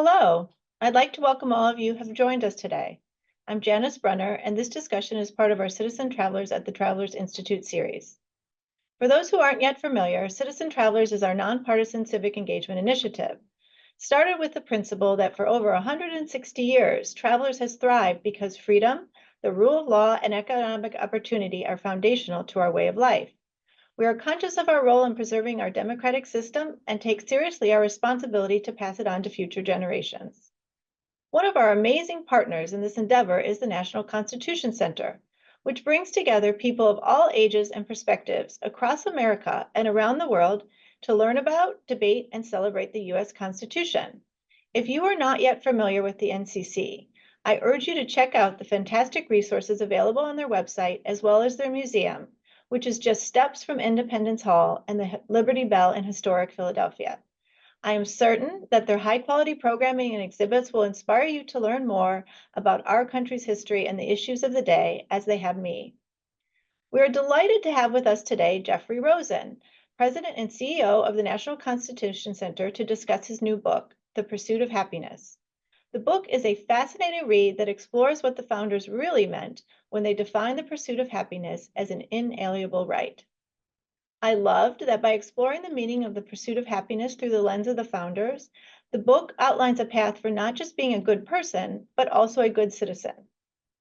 Hello, I'd like to welcome all of you who have joined us today. I'm Janice Brunner, and this discussion is part of our Citizen Travelers at the Travelers Institute series. For those who aren't yet familiar, Citizen Travelers is our nonpartisan civic engagement initiative. Started with the principle that for over 160 years, Travelers has thrived because freedom, the rule of law, and economic opportunity are foundational to our way of life. We are conscious of our role in preserving our democratic system and take seriously our responsibility to pass it on to future generations. One of our amazing partners in this endeavor is the National Constitution Center, which brings together people of all ages and perspectives across America and around the world to learn about, debate, and celebrate the U.S. Constitution. If you are not yet familiar with the NCC, I urge you to check out the fantastic resources available on their website as well as their museum, which is just steps from Independence Hall and the Liberty Bell in historic Philadelphia. I am certain that their high-quality programming and exhibits will inspire you to learn more about our country's history and the issues of the day, as they have me. We are delighted to have with us today Jeffrey Rosen, President and CEO of the National Constitution Center, to discuss his new book, The Pursuit of Happiness. The book is a fascinating read that explores what the founders really meant when they defined the pursuit of happiness as an inalienable right. I loved that by exploring the meaning of the pursuit of happiness through the lens of the founders, the book outlines a path for not just being a good person, but also a good citizen.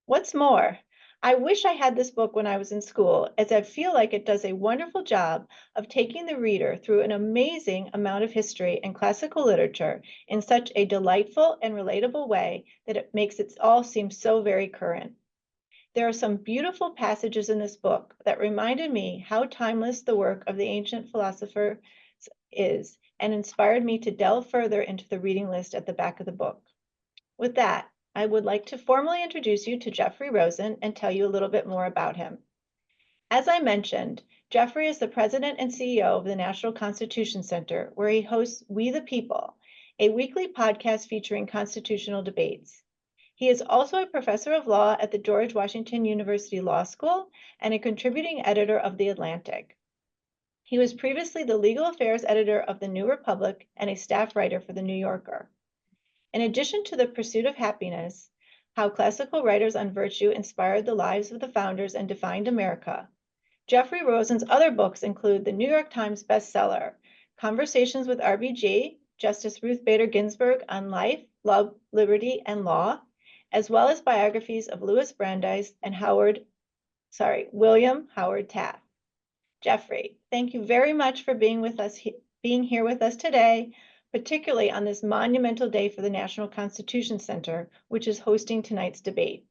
What's more, I wish I had this book when I was in school, as I feel like it does a wonderful job of taking the reader through an amazing amount of history and classical literature in such a delightful and relatable way that it makes it all seem so very current. There are some beautiful passages in this book that reminded me how timeless the work of the ancient philosopher is and inspired me to delve further into the reading list at the back of the book. With that, I would like to formally introduce you to Jeffrey Rosen and tell you a little bit more about him. As I mentioned, Jeffrey is the president and CEO of the National Constitution Center, where he hosts We the People, a weekly podcast featuring constitutional debates. He is also a professor of law at the George Washington University Law School and a contributing editor of The Atlantic. He was previously the legal affairs editor of The New Republic and a staff writer for The New Yorker. In addition to The Pursuit of Happiness, How Classical Writers on Virtue Inspired the Lives of the Founders and Defined America, Jeffrey Rosen's other books include the New York Times bestseller, Conversations with RBG, Justice Ruth Bader Ginsburg on Life, Love, Liberty, and Law, as well as biographies of Louis Brandeis and William Howard Taft. Jeffrey, thank you very much for being here with us today, particularly on this monumental day for the National Constitution Center, which is hosting tonight's debate.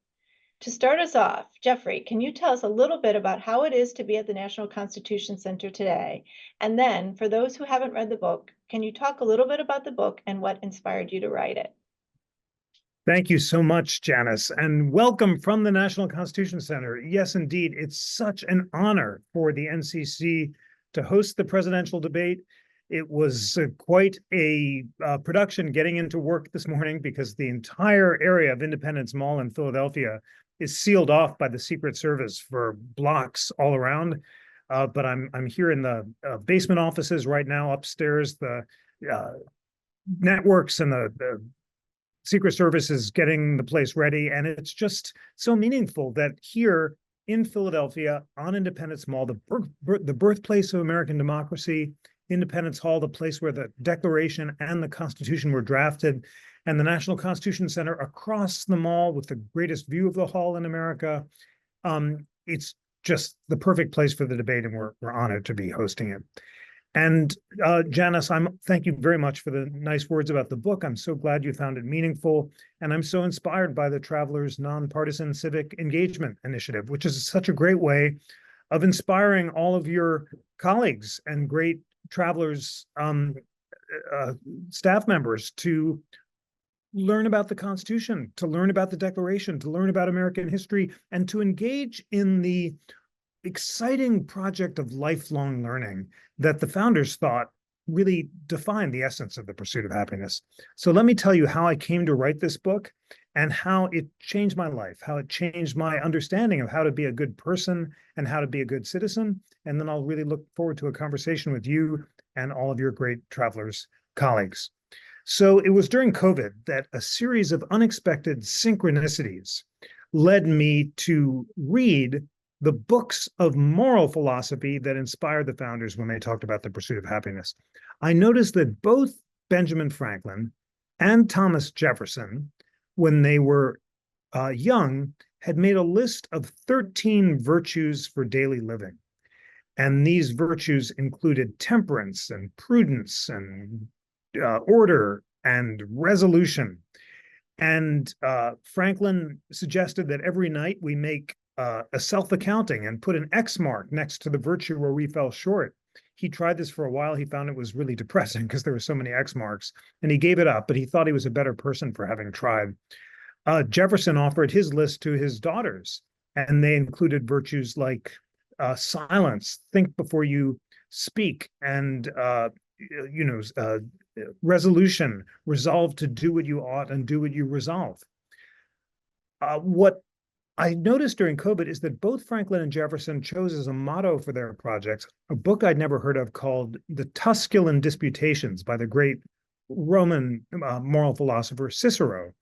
To start us off, Jeffrey, can you tell us a little bit about how it is to be at the National Constitution Center today? And then, for those who haven't read the book, can you talk a little bit about the book and what inspired you to write it? Thank you so much, Janice, and welcome from the National Constitution Center. Yes, indeed, it's such an honor for the NCC to host the presidential debate. It was quite a production getting into work this morning because the entire area of Independence Mall in Philadelphia is sealed off by the Secret Service for blocks all around. But I'm here in the basement offices right now, upstairs. The networks and the Secret Service is getting the place ready, and it's just so meaningful that here in Philadelphia on Independence Mall, the birthplace of American democracy, Independence Hall, the place where the Declaration and the Constitution were drafted, and the National Constitution Center across the mall with the greatest view of the hall in America. It's just the perfect place for the debate, and we're honored to be hosting it. And Janice, thank you very much for the nice words about the book. I'm so glad you found it meaningful. And I'm so inspired by the Travelers Nonpartisan Civic Engagement Initiative, which is such a great way of inspiring all of your colleagues and great Travelers staff members to learn about the Constitution, to learn about the Declaration, to learn about American history, and to engage in the exciting project of lifelong learning that the founders thought really defined the essence of the pursuit of happiness. So let me tell you how I came to write this book and how it changed my life, how it changed my understanding of how to be a good person and how to be a good citizen. And then I'll really look forward to a conversation with you and all of your great Travelers colleagues. So it was during COVID that a series of unexpected synchronicities led me to read the books of moral philosophy that inspired the founders when they talked about the pursuit of happiness. I noticed that both Benjamin Franklin and Thomas Jefferson, when they were young, had made a list of 13 virtues for daily living. And these virtues included temperance and prudence and order and resolution. And Franklin suggested that every night we make a self-accounting and put an X mark next to the virtue where we fell short. He tried this for a while. He found it was really depressing because there were so many X marks, and he gave it up, but he thought he was a better person for having tried. Jefferson offered his list to his daughters, and they included virtues like silence, think before you speak, and resolution, resolve to do what you ought and do what you resolve. What I noticed during COVID is that both Franklin and Jefferson chose as a motto for their projects a book I'd never heard of called The Tusculan Disputations by the great Roman moral philosopher Cicero.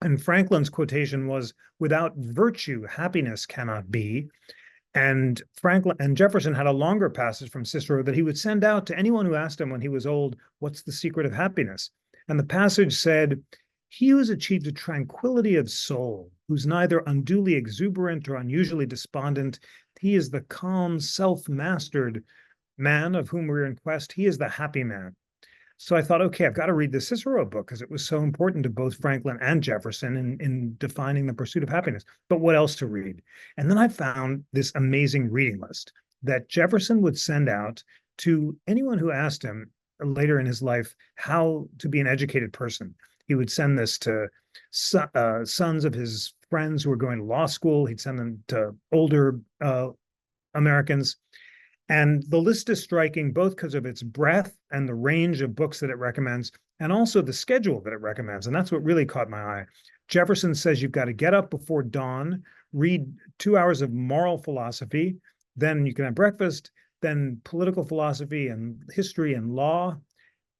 And Franklin's quotation was, "Without virtue, happiness cannot be." And Franklin and Jefferson had a longer passage from Cicero that he would send out to anyone who asked him when he was old, "What's the secret of happiness?" And the passage said, "He who has achieved a tranquility of soul, who's neither unduly exuberant or unusually despondent, he is the calm, self-mastered man of whom we're in quest. He is the happy man." So I thought, okay, I've got to read the Cicero book because it was so important to both Franklin and Jefferson in defining the pursuit of happiness. But what else to read? And then I found this amazing reading list that Jefferson would send out to anyone who asked him later in his life how to be an educated person. He would send this to sons of his friends who were going to law school. He'd send them to older Americans. And the list is striking both because of its breadth and the range of books that it recommends, and also the schedule that it recommends. And that's what really caught my eye. Jefferson says you've got to get up before dawn, read 2 hours of moral philosophy, then you can have breakfast, then political philosophy and history and law,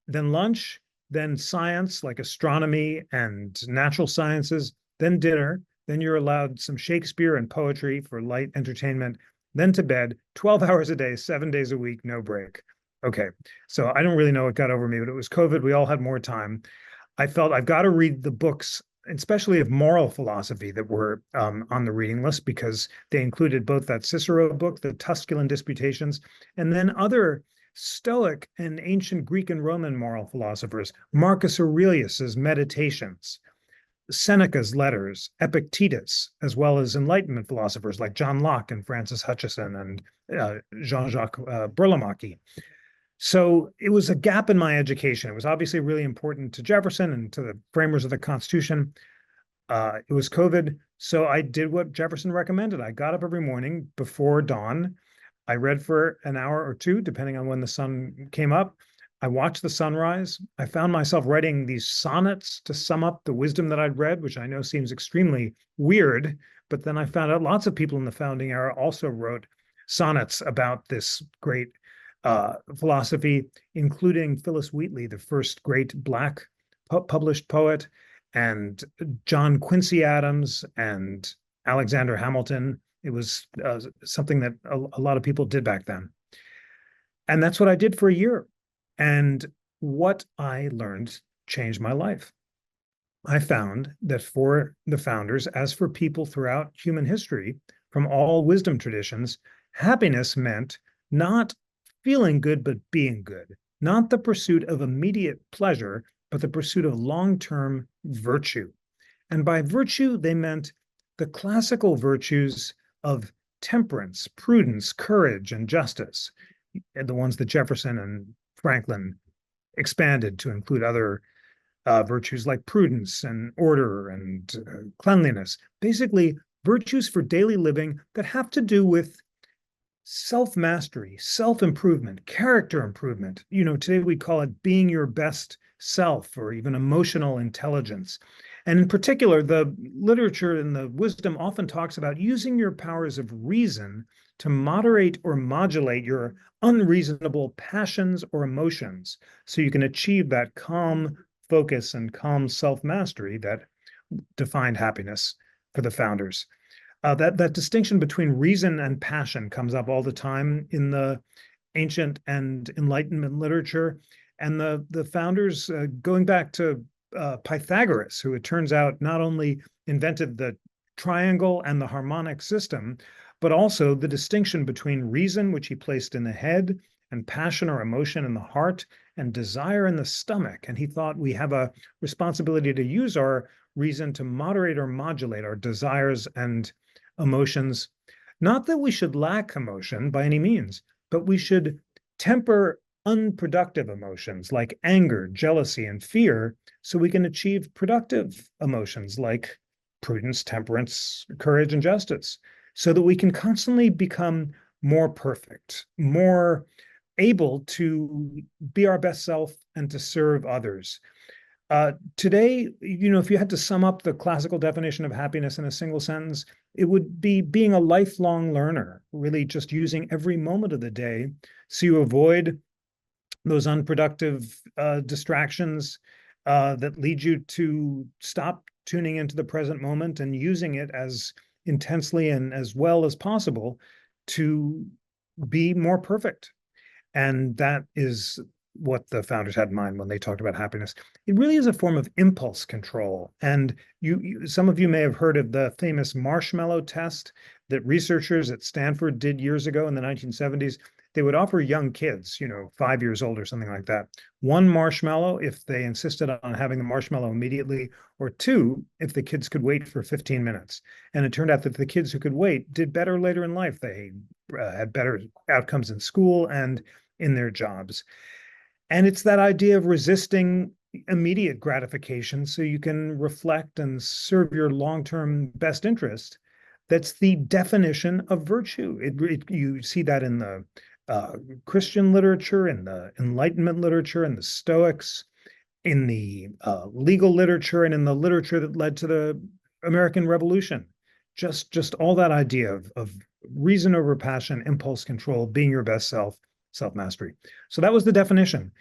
then lunch, then science like astronomy and natural sciences, then dinner, then you're allowed some Shakespeare and poetry for light entertainment, then to bed, 12 hours a day, 7 days a week, no break. Okay, so I don't really know what got over me, but it was COVID. We all had more time. I felt I've got to read the books, especially of moral philosophy, that were on the reading list because they included both that Cicero book, the Tusculan Disputations, and then other Stoic and ancient Greek and Roman moral philosophers, Marcus Aurelius's Meditations, Seneca's letters, Epictetus, as well as Enlightenment philosophers like John Locke and Francis Hutcheson and Jean-Jacques Burlamaqui. So it was a gap in my education. It was obviously really important to Jefferson and to the framers of the Constitution. It was COVID, so I did what Jefferson recommended. I got up every morning before dawn. I read for an hour or two, depending on when the sun came up. I watched the sunrise. I found myself writing these sonnets to sum up the wisdom that I'd read, which I know seems extremely weird. But then I found out lots of people in the founding era also wrote sonnets about this great philosophy, including Phillis Wheatley, the first great Black published poet, and John Quincy Adams and Alexander Hamilton. It was something that a lot of people did back then. And that's what I did for a year. And what I learned changed my life. I found that for the founders, as for people throughout human history, from all wisdom traditions, happiness meant not feeling good, but being good, not the pursuit of immediate pleasure, but the pursuit of long-term virtue. And by virtue, they meant the classical virtues of temperance, prudence, courage, and justice, the ones that Jefferson and Franklin expanded to include other virtues like prudence and order and cleanliness. Basically, virtues for daily living that have to do with self-mastery, self-improvement, character improvement. You know, today we call it being your best self or even emotional intelligence. And in particular, the literature and the wisdom often talks about using your powers of reason to moderate or modulate your unreasonable passions or emotions so you can achieve that calm, focus and calm self-mastery that defined happiness for the founders. That distinction between reason and passion comes up all the time in the ancient and Enlightenment literature. And the founders, going back to Pythagoras, who it turns out not only invented the triangle and the harmonic system, but also the distinction between reason, which he placed in the head, and passion or emotion in the heart, and desire in the stomach. And he thought we have a responsibility to use our reason to moderate or modulate our desires and emotions. Not that we should lack emotion by any means, but we should temper unproductive emotions like anger, jealousy, and fear so we can achieve productive emotions like prudence, temperance, courage, and justice, so that we can constantly become more perfect, more able to be our best self and to serve others. Today, if you had to sum up the classical definition of happiness in a single sentence, it would be being a lifelong learner, really just using every moment of the day so you avoid those unproductive distractions that lead you to stop tuning into the present moment and using it as intensely and as well as possible to be more perfect. And that is what the founders had in mind when they talked about happiness. It really is a form of impulse control. And some of you may have heard of the famous marshmallow test that researchers at Stanford did years ago in the 1970s. They would offer young kids, 5 years old or something like that, one marshmallow if they insisted on having the marshmallow immediately, or two if the kids could wait for 15 minutes. And it turned out that the kids who could wait did better later in life. They had better outcomes in school and in their jobs. And it's that idea of resisting immediate gratification so you can reflect and serve your long-term best interest. That's the definition of virtue. You see that in the Christian literature, in the Enlightenment literature, in the Stoics, in the legal literature, and in the literature that led to the American Revolution. Just all that idea of reason over passion, impulse control, being your best self, self-mastery. So that was the definition.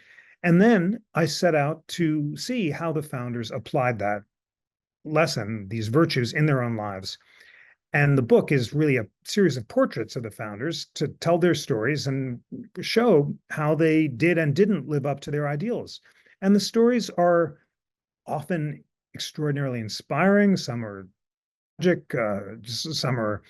And then I set out to see how the founders applied that lesson, these virtues, in their own lives. And the book is really a series of portraits of the founders to tell their stories and show how they did and didn't live up to their ideals. And the stories are often extraordinarily inspiring. Some are tragic, some are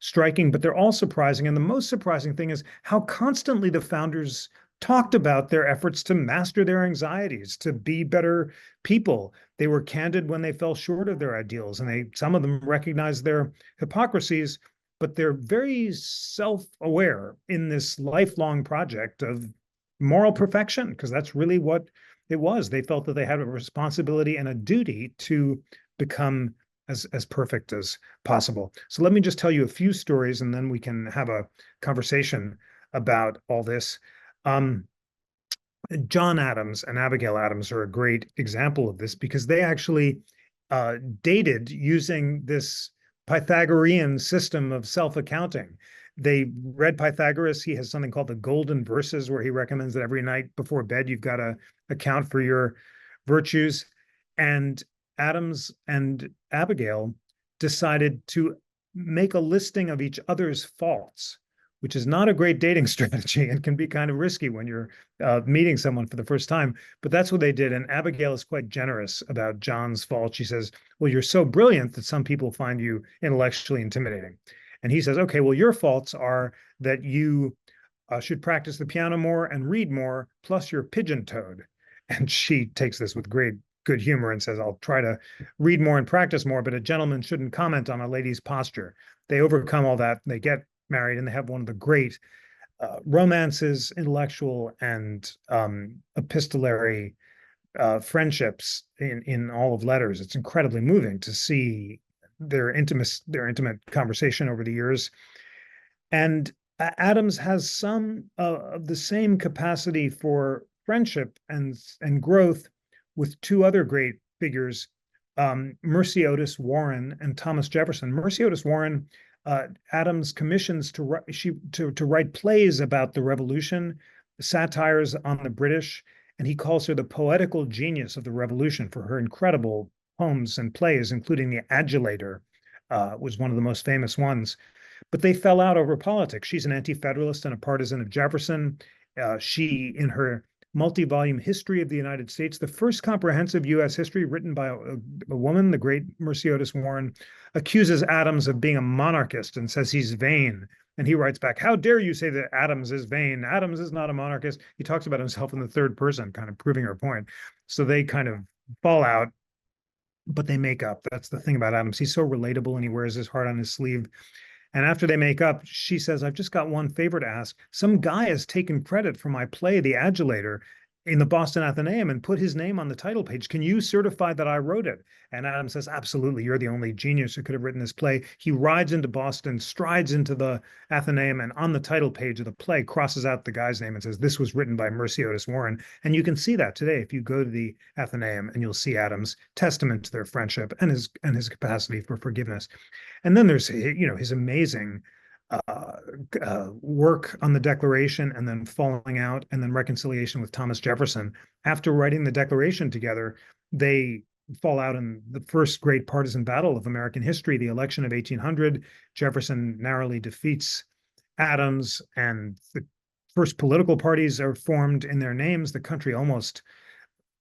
striking, but they're all surprising. And the most surprising thing is how constantly the founders talked about their efforts to master their anxieties, to be better people. They were candid when they fell short of their ideals, and some of them recognized their hypocrisies, but they're very self-aware in this lifelong project of moral perfection, because that's really what it was. They felt that they had a responsibility and a duty to become as perfect as possible. So let me just tell you a few stories, and then we can have a conversation about all this. John Adams and Abigail Adams are a great example of this because they actually dated using this Pythagorean system of self-accounting. They read Pythagoras. He has something called the Golden Verses, where he recommends that every night before bed, you've got to account for your virtues. And Adams and Abigail decided to make a listing of each other's faults, which is not a great dating strategy and can be kind of risky when you're meeting someone for the first time. But that's what they did. And Abigail is quite generous about John's fault. She says, well, you're so brilliant that some people find you intellectually intimidating. And he says, okay, well, your faults are that you should practice the piano more and read more, plus you're pigeon-toed. And she takes this with great good humor and says, I'll try to read more and practice more, but a gentleman shouldn't comment on a lady's posture. They overcome all that. They get married, and they have one of the great romances, intellectual and epistolary friendships in all of letters. It's incredibly moving to see their intimate conversation over the years. And Adams has some of the same capacity for friendship and growth with two other great figures, Mercy Otis Warren and Thomas Jefferson. Mercy Otis Warren, Adams commissions to write plays about the Revolution, satires on the British, And he calls her the poetical genius of the revolution for her incredible poems and plays, including The Adulator, was one of the most famous ones. But they fell out over politics. She's an anti-federalist and a partisan of Jefferson. She, in her multi-volume History of the United States, the first comprehensive U.S. history written by a woman, the great Mercy Otis Warren, accuses Adams of being a monarchist and says he's vain. And he writes back, "How dare you say that Adams is vain? Adams is not a monarchist." He talks about himself in the third person, kind of proving her point. So they kind of fall out, but they make up. That's the thing about Adams. He's so relatable and he wears his heart on his sleeve. And after they make up, she says, "I've just got one favor to ask. Some guy has taken credit for my play, The Adulator, in the Boston Athenaeum and put his name on the title page. Can you certify that I wrote it?" And Adam says, "Absolutely. You're the only genius who could have written this play." He rides into Boston, strides into the Athenaeum, and on the title page of the play crosses out the guy's name and says, "This was written by Mercy Otis Warren." And you can see that today if you go to the Athenaeum, and you'll see Adams' testament to their friendship and his capacity for forgiveness. And then there's, his amazing work on the Declaration, and then falling out, and then reconciliation with Thomas Jefferson. After writing the Declaration together, they fall out in the first great partisan battle of American history, the election of 1800. Jefferson narrowly defeats Adams, and the first political parties are formed in their names. The country almost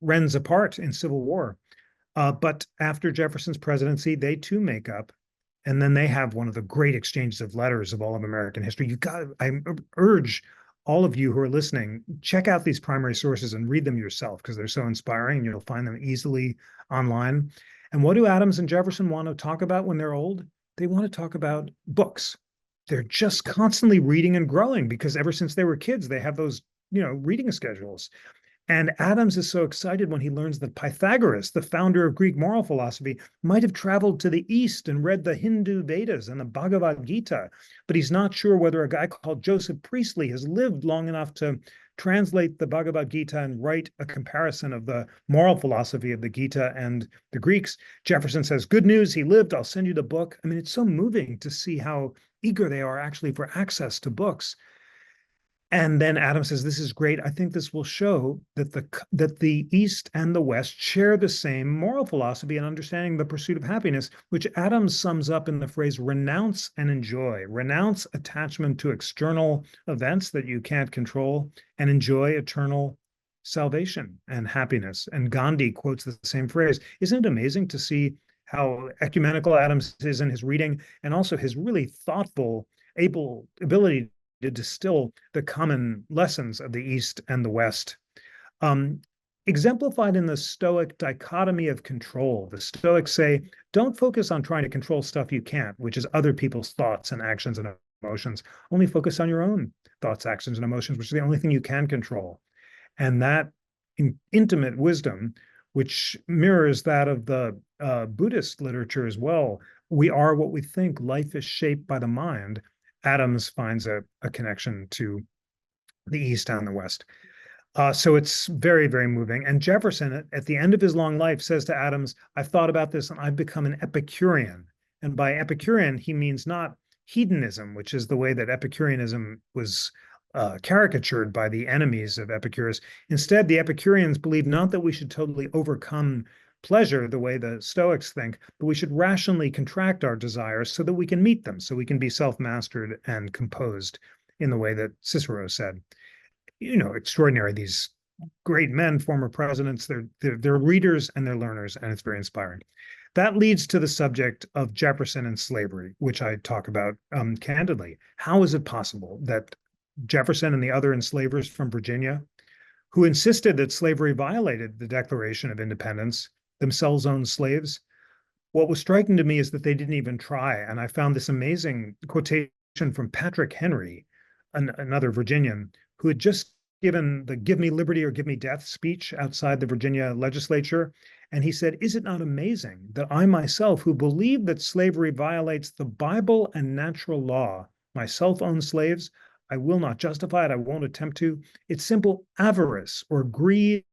rends apart in civil war. But after Jefferson's presidency, they too make up. And then they have one of the great exchanges of letters of all of American history. I urge all of you who are listening, check out these primary sources and read them yourself, because they're so inspiring and you'll find them easily online. And what do Adams and Jefferson want to talk about when they're old? They want to talk about books. They're just constantly reading and growing, because ever since they were kids, they have those, reading schedules. And Adams is so excited when he learns that Pythagoras, the founder of Greek moral philosophy, might have traveled to the East and read the Hindu Vedas and the Bhagavad Gita, but he's not sure whether a guy called Joseph Priestley has lived long enough to translate the Bhagavad Gita and write a comparison of the moral philosophy of the Gita and the Greeks. Jefferson says, "Good news, he lived. I'll send you the book." I mean, it's so moving to see how eager they are actually for access to books. And then Adams says, "This is great. I think this will show that the East and the West share the same moral philosophy and understanding the pursuit of happiness," which Adams sums up in the phrase "renounce and enjoy." Renounce attachment to external events that you can't control, and enjoy eternal salvation and happiness. And Gandhi quotes the same phrase. Isn't it amazing to see how ecumenical Adams is in his reading, and also his really thoughtful, ability to distill the common lessons of the East and the West, exemplified in the Stoic dichotomy of control. The Stoics say, don't focus on trying to control stuff you can't, which is other people's thoughts and actions and emotions. Only focus on your own thoughts, actions, and emotions, which is the only thing you can control. And that intimate wisdom, which mirrors that of the Buddhist literature as well, we are what we think, life is shaped by the mind. Adams finds a connection to the East and the West. So it's very, very moving. And Jefferson, at the end of his long life, says to Adams, "I've thought about this and I've become an Epicurean." And by Epicurean, he means not hedonism, which is the way that Epicureanism was caricatured by the enemies of Epicurus. Instead, the Epicureans believed not that we should totally overcome pleasure the way the Stoics think, but we should rationally contract our desires so that we can meet them, so we can be self-mastered and composed in the way that Cicero said. Extraordinary, these great men, former presidents, they're readers and they're learners, and it's very inspiring. That leads to the subject of Jefferson and slavery, which I talk about candidly. How is it possible that Jefferson and the other enslavers from Virginia, who insisted that slavery violated the Declaration of Independence, themselves owned slaves? What was striking to me is that they didn't even try. And I found this amazing quotation from Patrick Henry, another Virginian, who had just given the "Give me liberty or give me death" speech outside the Virginia legislature. And he said, "Is it not amazing that I myself, who believe that slavery violates the Bible and natural law, myself own slaves? I will not justify it. I won't attempt to. It's simple avarice or greed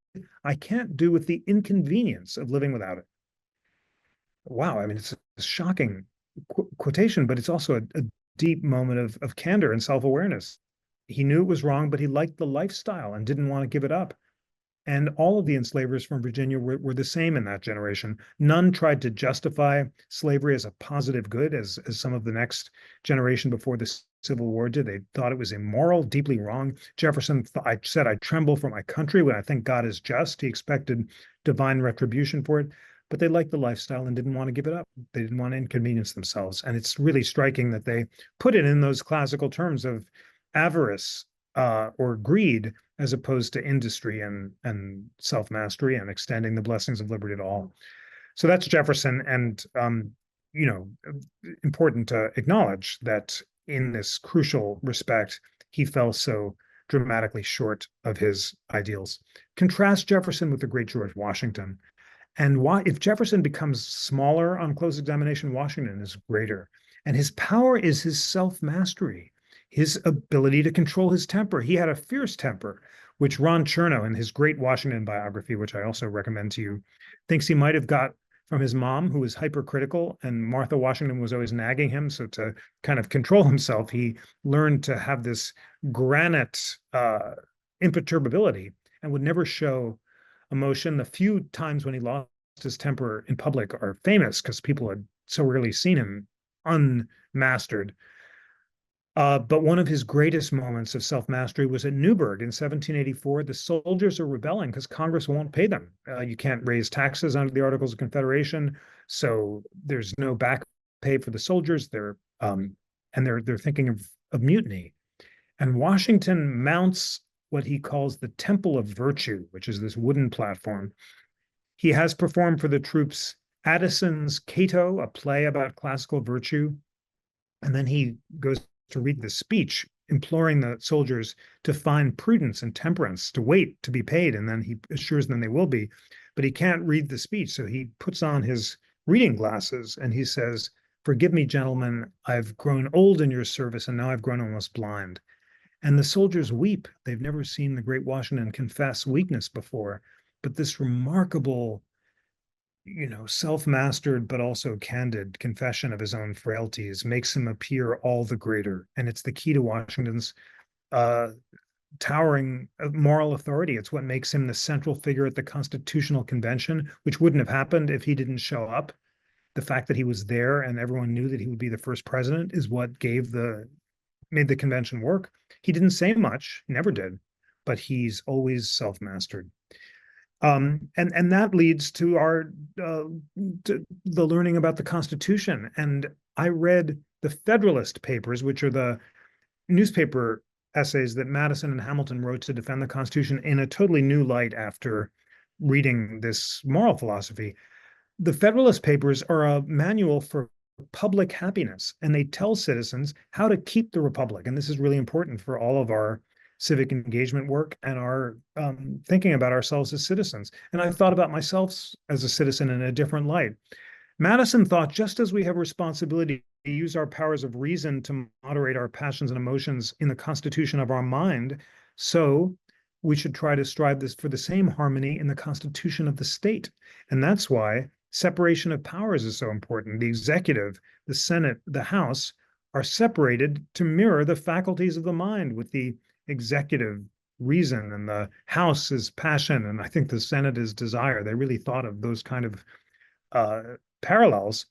I can't do with the inconvenience of living without it." Wow, I mean, it's a shocking quotation, but it's also a deep moment of candor and self-awareness. He knew it was wrong, but he liked the lifestyle and didn't want to give it up. And all of the enslavers from Virginia were the same in that generation. None tried to justify slavery as a positive good, as some of the next generation before the Civil War did. They thought it was immoral, deeply wrong. Jefferson said, I tremble for my country when I think God is just. He expected divine retribution for it, but they liked the lifestyle and didn't want to give it up. They didn't want to inconvenience themselves. And it's really striking that they put it in those classical terms of avarice or greed, as opposed to industry and self-mastery and extending the blessings of liberty to all. So that's Jefferson. And, important to acknowledge that in this crucial respect, he fell so dramatically short of his ideals. Contrast Jefferson with the great George Washington. And why, if Jefferson becomes smaller on close examination, Washington is greater. And his power is his self-mastery, his ability to control his temper. He had a fierce temper, which Ron Chernow, in his great Washington biography, which I also recommend to you, thinks he might have got from his mom, who was hypercritical, and Martha Washington was always nagging him. So to kind of control himself, he learned to have this granite imperturbability and would never show emotion. The few times when he lost his temper in public are famous because people had so rarely seen him unmastered. But one of his greatest moments of self-mastery was at Newburgh in 1784. The soldiers are rebelling because Congress won't pay them. You can't raise taxes under the Articles of Confederation, so there's no back pay for the soldiers. They're thinking of mutiny. And Washington mounts what he calls the Temple of Virtue, which is this wooden platform. He has performed for the troops Addison's Cato, a play about classical virtue, and then he goes to read the speech imploring the soldiers to find prudence and temperance, to wait to be paid, and then he assures them they will be. But he can't read the speech, so he puts on his reading glasses and he says, "Forgive me, gentlemen, I've grown old in your service, and now I've grown almost blind." And the soldiers weep. They've never seen the great Washington confess weakness before. But this remarkable, self-mastered but also candid confession of his own frailties makes him appear all the greater. And it's the key to Washington's towering moral authority. It's what makes him the central figure at the Constitutional Convention, which wouldn't have happened if he didn't show up. The fact that he was there and everyone knew that he would be the first president is what made the convention work. He didn't say much, never did, but he's always self-mastered. And that leads to the learning about the Constitution. And I read the Federalist Papers, which are the newspaper essays that Madison and Hamilton wrote to defend the Constitution, in a totally new light after reading this moral philosophy. The Federalist Papers are a manual for public happiness, and they tell citizens how to keep the republic. And this is really important for all of our civic engagement work and our thinking about ourselves as citizens. And I thought about myself as a citizen in a different light. Madison thought, just as we have responsibility to use our powers of reason to moderate our passions and emotions in the constitution of our mind, so we should try to strive for the same harmony in the constitution of the state. And that's why separation of powers is so important. The executive, the Senate, the House are separated to mirror the faculties of the mind, with the executive reason and the House is passion, and I think the Senate is desire. They really thought of those kind of parallels.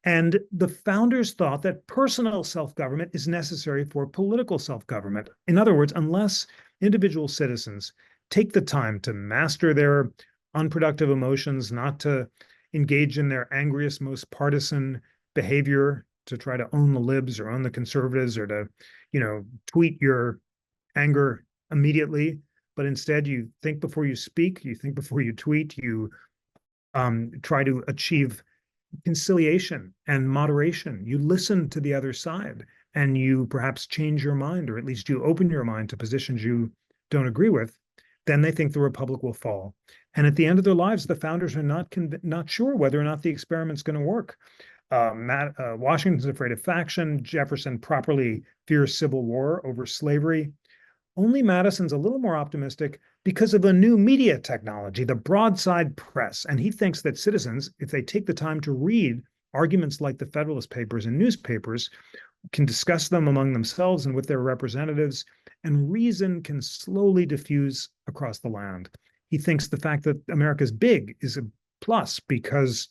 And the founders thought that personal self-government is necessary for political self-government. In other words, unless individual citizens take the time to master their unproductive emotions, not to engage in their angriest, most partisan behavior, to try to own the libs or own the conservatives, or to, tweet your anger immediately, but instead you think before you speak, you think before you tweet, you try to achieve conciliation and moderation. You listen to the other side, and you perhaps change your mind, or at least you open your mind to positions you don't agree with. Then they think the republic will fall. And at the end of their lives, the founders are not sure whether or not the experiment's going to work. Washington's afraid of faction. Jefferson properly fears civil war over slavery. Only Madison's a little more optimistic because of a new media technology, the broadside press. And he thinks that citizens, if they take the time to read arguments like the Federalist Papers and newspapers, can discuss them among themselves and with their representatives, and reason can slowly diffuse across the land. he thinks the fact that America's big is a plus because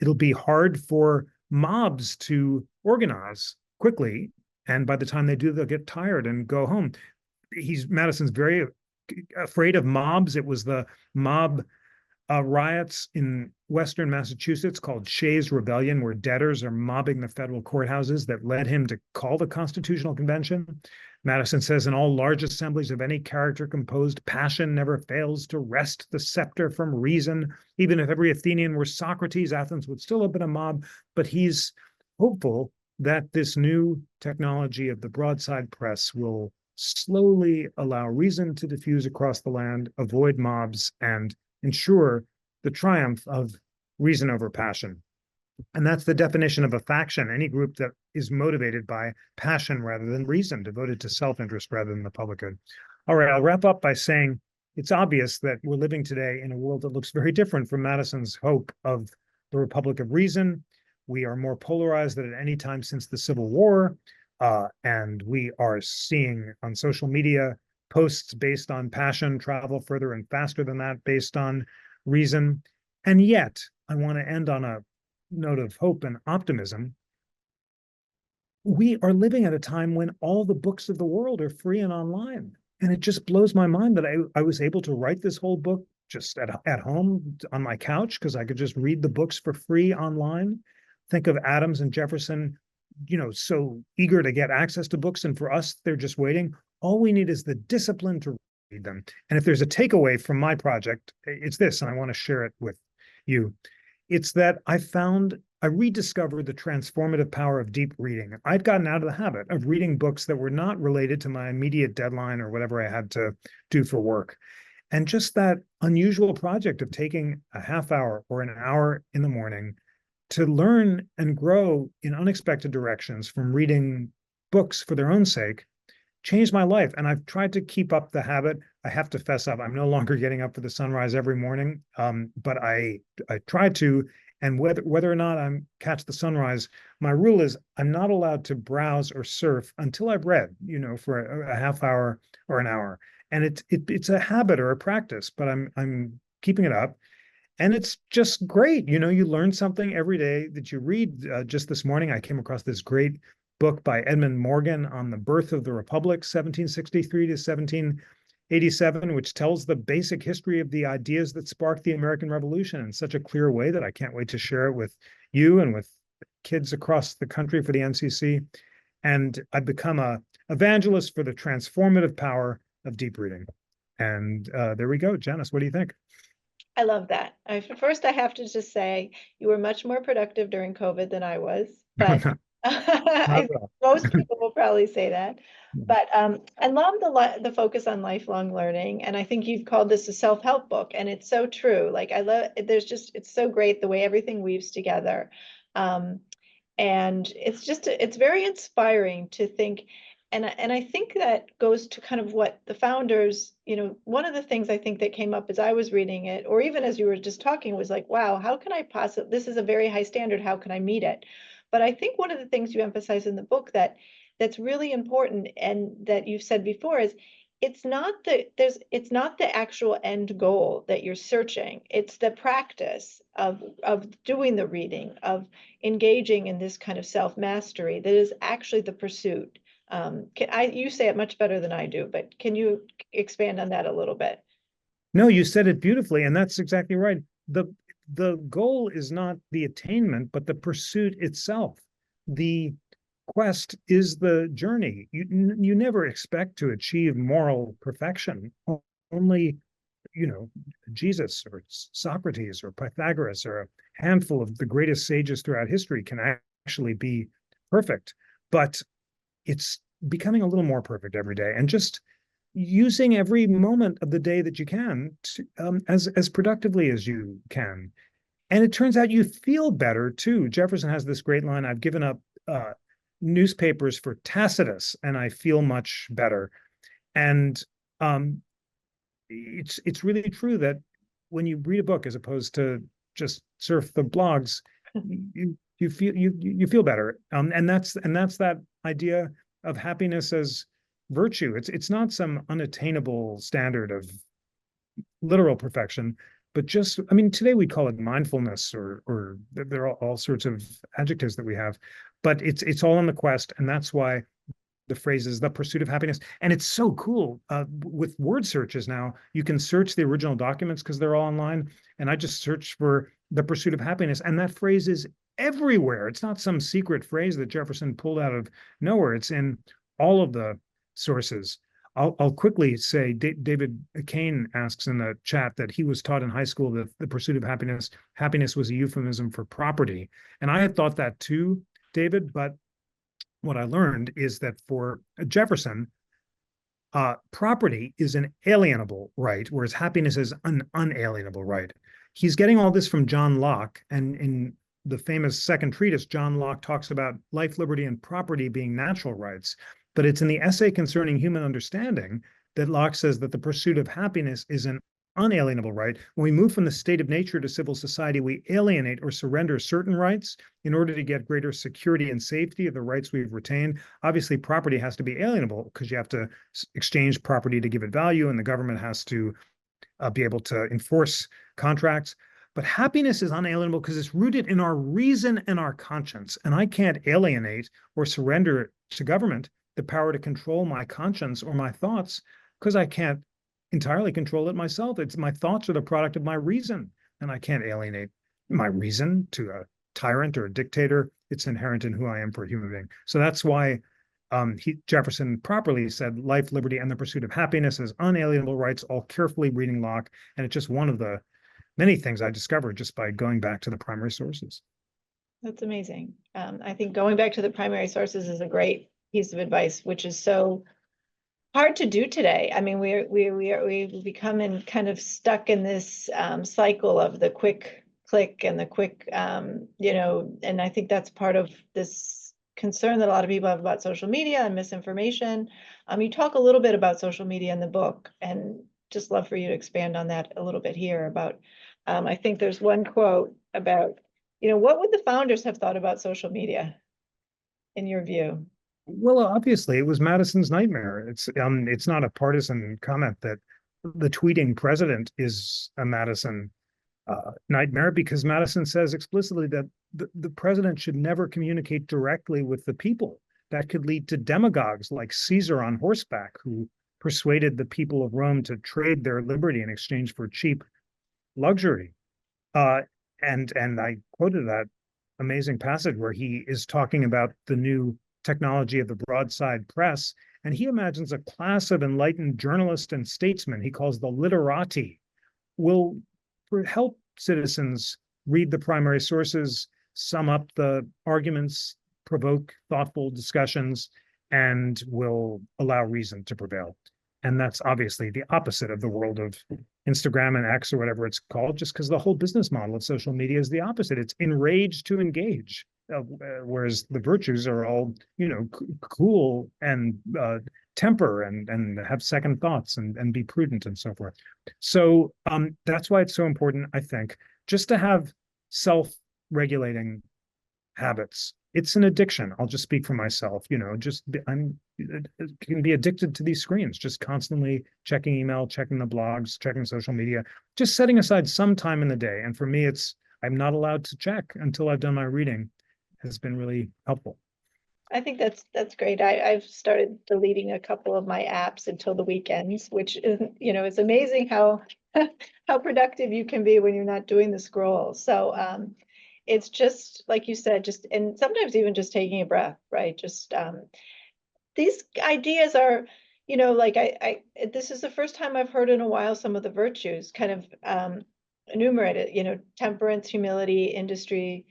it'll be hard for mobs to organize quickly. And by the time they do, they'll get tired and go home. Madison's very afraid of mobs. It was the mob riots in Western Massachusetts called Shays' Rebellion, where debtors are mobbing the federal courthouses, that led him to call the Constitutional Convention. Madison says, in all large assemblies of any character composed, passion never fails to wrest the scepter from reason. Even if every Athenian were Socrates, Athens would still open a mob. But he's hopeful that this new technology of the broadside press will slowly allow reason to diffuse across the land, avoid mobs, and ensure the triumph of reason over passion. And that's the definition of a faction, any group that is motivated by passion rather than reason, devoted to self-interest rather than the public good. All right, I'll wrap up by saying it's obvious that we're living today in a world that looks very different from Madison's hope of the Republic of Reason. We are more polarized than at any time since the Civil War, and we are seeing on social media posts based on passion travel further and faster than that based on reason. And yet, I want to end on a note of hope and optimism. We are living at a time when all the books of the world are free and online. And it just blows my mind that I was able to write this whole book just at home on my couch because I could just read the books for free online. Think of Adams and Jefferson, so eager to get access to books. And for us, they're just waiting. All we need is the discipline to read them. And if there's a takeaway from my project, it's this, and I want to share it with you. It's that I rediscovered the transformative power of deep reading. I'd gotten out of the habit of reading books that were not related to my immediate deadline or whatever I had to do for work. And just that unusual project of taking a half hour or an hour in the morning to learn and grow in unexpected directions from reading books for their own sake changed my life. And I've tried to keep up the habit. I have to fess up. I'm no longer getting up for the sunrise every morning, but I try to. And whether or not I catch the sunrise, my rule is I'm not allowed to browse or surf until I've read, for a half hour or an hour. And it's a habit or a practice, but I'm keeping it up. And it's just great. You learn something every day that you read. Just this morning, I came across this great book by Edmund Morgan on the birth of the Republic, 1763 to 1787, which tells the basic history of the ideas that sparked the American Revolution in such a clear way that I can't wait to share it with you and with kids across the country for the NCC. And I've become an evangelist for the transformative power of deep reading. And there we go. Janice, what do you think? I love that. First, I have to just say you were much more productive during COVID than I was, but most people will probably say that. But I love the focus on lifelong learning, and I think you've called this a self-help book, and it's so true. Like it's so great the way everything weaves together, and it's very inspiring to think. And I think that goes to kind of what the founders, one of the things I think that came up as I was reading it, or even as you were just talking, was like, wow, how can I possibly, this is a very high standard, how can I meet it? But I think one of the things you emphasize in the book that's really important and that you've said before is it's not the actual end goal that you're searching. It's the practice of doing the reading, of engaging in this kind of self-mastery that is actually the pursuit. You say it much better than I do, but can you expand on that a little bit? No, you said it beautifully, and that's exactly right. The goal is not the attainment, but the pursuit itself. The quest is the journey. You never expect to achieve moral perfection. Only, Jesus or Socrates or Pythagoras or a handful of the greatest sages throughout history can actually be perfect. But it's becoming a little more perfect every day, and just using every moment of the day that you can to, as productively as you can. And it turns out you feel better too. Jefferson has this great line: "I've given up newspapers for Tacitus, and I feel much better." And it's really true that when you read a book as opposed to just surf the blogs, you feel better. And that's that idea of happiness as virtue. It's not some unattainable standard of literal perfection, but just, I mean, today we call it mindfulness, or there are all sorts of adjectives that we have, but it's all in the quest, and that's why the phrase is the pursuit of happiness. And it's so cool. With word searches now, you can search the original documents because they're all online. And I just searched for the pursuit of happiness, and that phrase is everywhere. It's not some secret phrase that Jefferson pulled out of nowhere. It's in all of the sources. I'll quickly say David Kane asks in the chat that he was taught in high school that the pursuit of happiness was a euphemism for property. And I had thought that too, David, but what I learned is that for Jefferson, property is an alienable right, whereas happiness is an unalienable right. He's getting all this from John Locke, and in the famous second treatise, John Locke talks about life, liberty, and property being natural rights. But it's in the essay concerning human understanding that Locke says that the pursuit of happiness is an unalienable right. When we move from the state of nature to civil society, we alienate or surrender certain rights in order to get greater security and safety of the rights we've retained. Obviously, property has to be alienable because you have to exchange property to give it value, and the government has to be able to enforce contracts. But happiness is unalienable because it's rooted in our reason and our conscience. And I can't alienate or surrender to government the power to control my conscience or my thoughts because I can't entirely control it myself. It's my thoughts are the product of my reason, and I can't alienate my reason to a tyrant or a dictator. It's inherent in who I am for a human being. So that's why Jefferson properly said life, liberty, and the pursuit of happiness as unalienable rights, all carefully reading Locke. And it's just one of the many things I discovered just by going back to the primary sources. That's amazing. I think going back to the primary sources is a great piece of advice, which is so hard to do today. I mean, we've become kind of stuck in this cycle of the quick click and the quick, and I think that's part of this concern that a lot of people have about social media and misinformation. You talk a little bit about social media in the book, and just love for you to expand on that a little bit here about, I think there's one quote about, what would the founders have thought about social media in your view? Well, obviously, it was Madison's nightmare. It's not a partisan comment that the tweeting president is a Madison nightmare, because Madison says explicitly that the president should never communicate directly with the people. That could lead to demagogues like Caesar on horseback, who persuaded the people of Rome to trade their liberty in exchange for cheap luxury. And I quoted that amazing passage where he is talking about the new technology of the broadside press, and he imagines a class of enlightened journalists and statesmen he calls the literati will help citizens read the primary sources, sum up the arguments, provoke thoughtful discussions, and will allow reason to prevail. And that's obviously the opposite of the world of Instagram and X or whatever it's called, just because the whole business model of social media is the opposite. It's enrage to engage, whereas the virtues are all, cool and temper and have second thoughts and be prudent and so forth. So that's why it's so important, I think, just to have self-regulating habits. It's an addiction. I'll just speak for myself. I'm can be addicted to these screens, just constantly checking email, checking the blogs, checking social media, just setting aside some time in the day. And for me, I'm not allowed to check until I've done my reading. Has been really helpful. I think that's great. I've started deleting a couple of my apps until the weekends, which is, it's amazing how how productive you can be when you're not doing the scroll. So it's just like you said, and sometimes even just taking a breath, right? Just these ideas are, like this is the first time I've heard in a while some of the virtues kind of enumerated, temperance, humility, industry,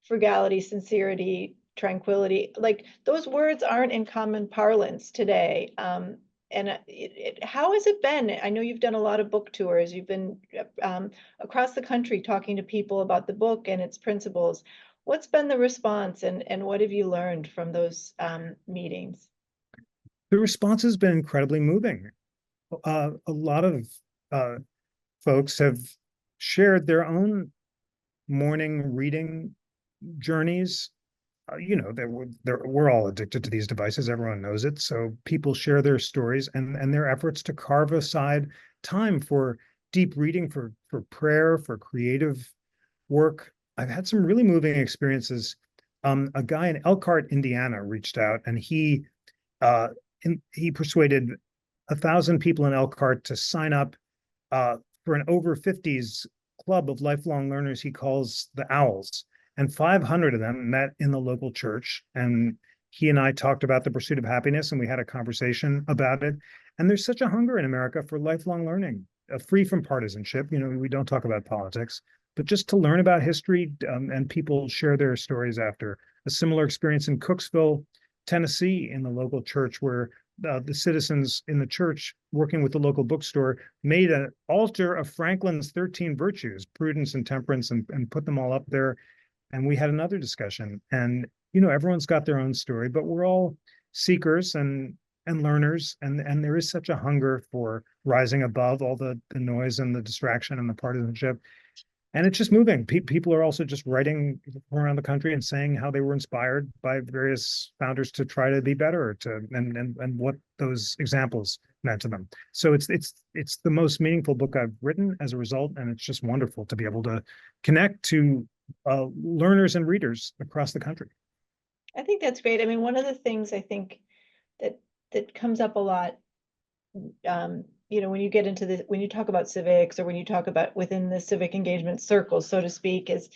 frugality, sincerity, tranquility. Like those words aren't in common parlance today. And how has it been? I know you've done a lot of book tours. You've been across the country talking to people about the book and its principles. What's been the response, and what have you learned from those meetings? The response has been incredibly moving. A lot of folks have shared their own morning reading journeys. We're all addicted to these devices. Everyone knows it. So people share their stories and their efforts to carve aside time for deep reading, for prayer, for creative work. I've had some really moving experiences. A guy in Elkhart, Indiana, reached out, and uh, he persuaded 1,000 people in Elkhart to sign up for an over 50s club of lifelong learners he calls the Owls. And 500 of them met in the local church. And he and I talked about the pursuit of happiness, and we had a conversation about it. And there's such a hunger in America for lifelong learning, free from partisanship. You know, we don't talk about politics, but just to learn about history, and people share their stories after. A similar experience in Cooksville, Tennessee, in the local church, where the citizens in the church, working with the local bookstore, made an altar of Franklin's 13 virtues, prudence and temperance, and put them all up there. And we had another discussion. And, you know, everyone's got their own story, but we're all seekers and learners. And there is such a hunger for rising above all the noise and the distraction and the partisanship. And it's just moving. People are also just writing from around the country and saying how they were inspired by various founders to try to be better, and what those examples meant to them. So it's the most meaningful book I've written as a result, and it's just wonderful to be able to connect to learners and readers across the country. I think that's great. I mean, one of the things I think that comes up a lot, you know, when you get into when you talk about civics, or when you talk about within the civic engagement circles, so to speak, is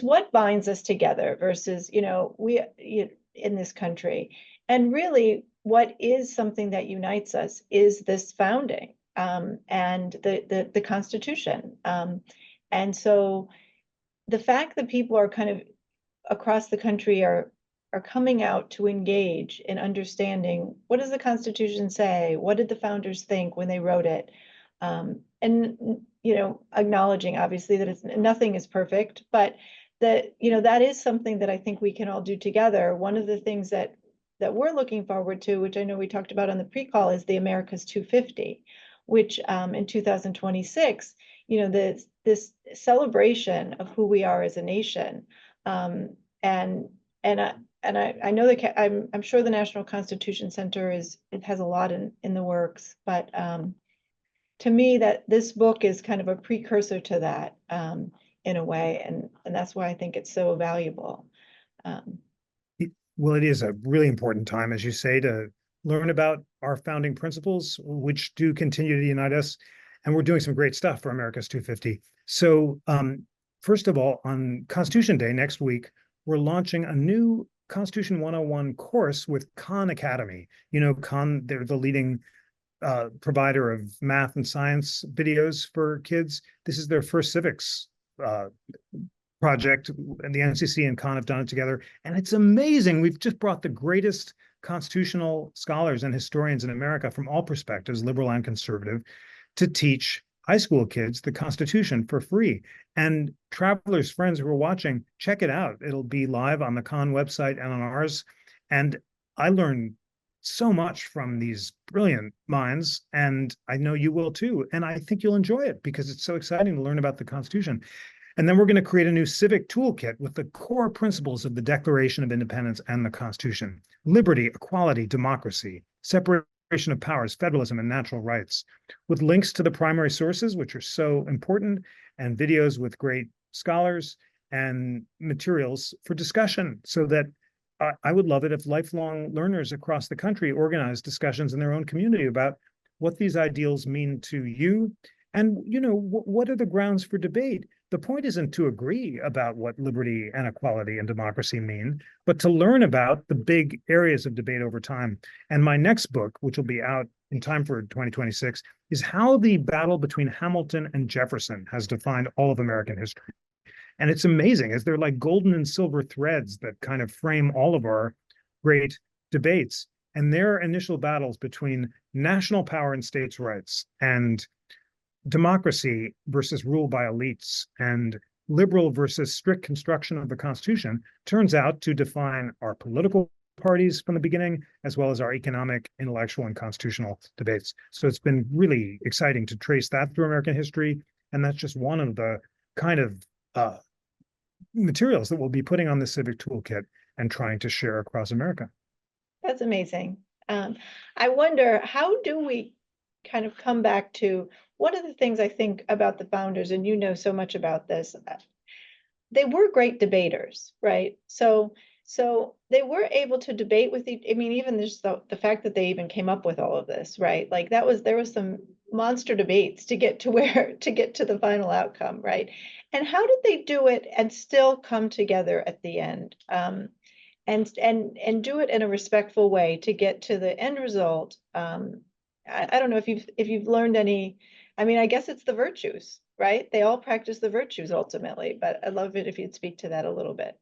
what binds us together versus, you know, in this country. And really, what is something that unites us is this founding, and the Constitution. And so the fact that people are kind of across the country are coming out to engage in understanding, what does the Constitution say? What did the founders think when they wrote it? And, you know, acknowledging obviously that nothing is perfect, but that, you know, that is something that I think we can all do together. One of the things that we're looking forward to, which I know we talked about on the pre-call, is the America's 250, which in 2026, you know, this celebration of who we are as a nation. I know that I'm sure the National Constitution Center it has a lot in the works, but to me, that this book is kind of a precursor to that, in a way, and that's why I think it's so valuable. Well, it is a really important time, as you say, to learn about our founding principles, which do continue to unite us. And we're doing some great stuff for America's 250. So first of all, on Constitution Day next week, we're launching a new Constitution 101 course with Khan Academy. You know, Khan, they're the leading provider of math and science videos for kids. This is their first civics project, and the NCC and Khan have done it together. And it's amazing. We've just brought the greatest constitutional scholars and historians in America from all perspectives, liberal and conservative, to teach high school kids the Constitution for free. And travelers, friends who are watching, check it out. It'll be live on the Khan website and on ours. And I learned so much from these brilliant minds, and I know you will too. And I think you'll enjoy it because it's so exciting to learn about the Constitution. And then we're going to create a new civic toolkit with the core principles of the Declaration of Independence and the Constitution: liberty, equality, democracy, separation of powers, federalism, and natural rights, with links to the primary sources, which are so important, and videos with great scholars and materials for discussion, so that I would love it if lifelong learners across the country organize discussions in their own community about what these ideals mean to you. And, you know, what are the grounds for debate? The point isn't to agree about what liberty and equality and democracy mean, but to learn about the big areas of debate over time. And my next book, which will be out in time for 2026, is how the battle between Hamilton and Jefferson has defined all of American history. And it's amazing, as they're like golden and silver threads that kind of frame all of our great debates. And their initial battles between national power and states' rights, and democracy versus rule by elites, and liberal versus strict construction of the Constitution, turns out to define our political parties from the beginning, as well as our economic, intellectual, and constitutional debates. So it's been really exciting to trace that through American history. And that's just one of the kind of materials that we'll be putting on the Civic Toolkit and trying to share across America. That's amazing. I wonder, how do we kind of come back to one of the things I think about the founders, and you know so much about this, they were great debaters, right? So they were able to debate with I mean, even just the fact that they even came up with all of this, right? Like there was some monster debates to get to where to get to the final outcome, right? And how did they do it and still come together at the end? And do it in a respectful way to get to the end result. I don't know if you've learned any. I mean, I guess it's the virtues, right? They all practice the virtues ultimately, but I'd love it if you'd speak to that a little bit.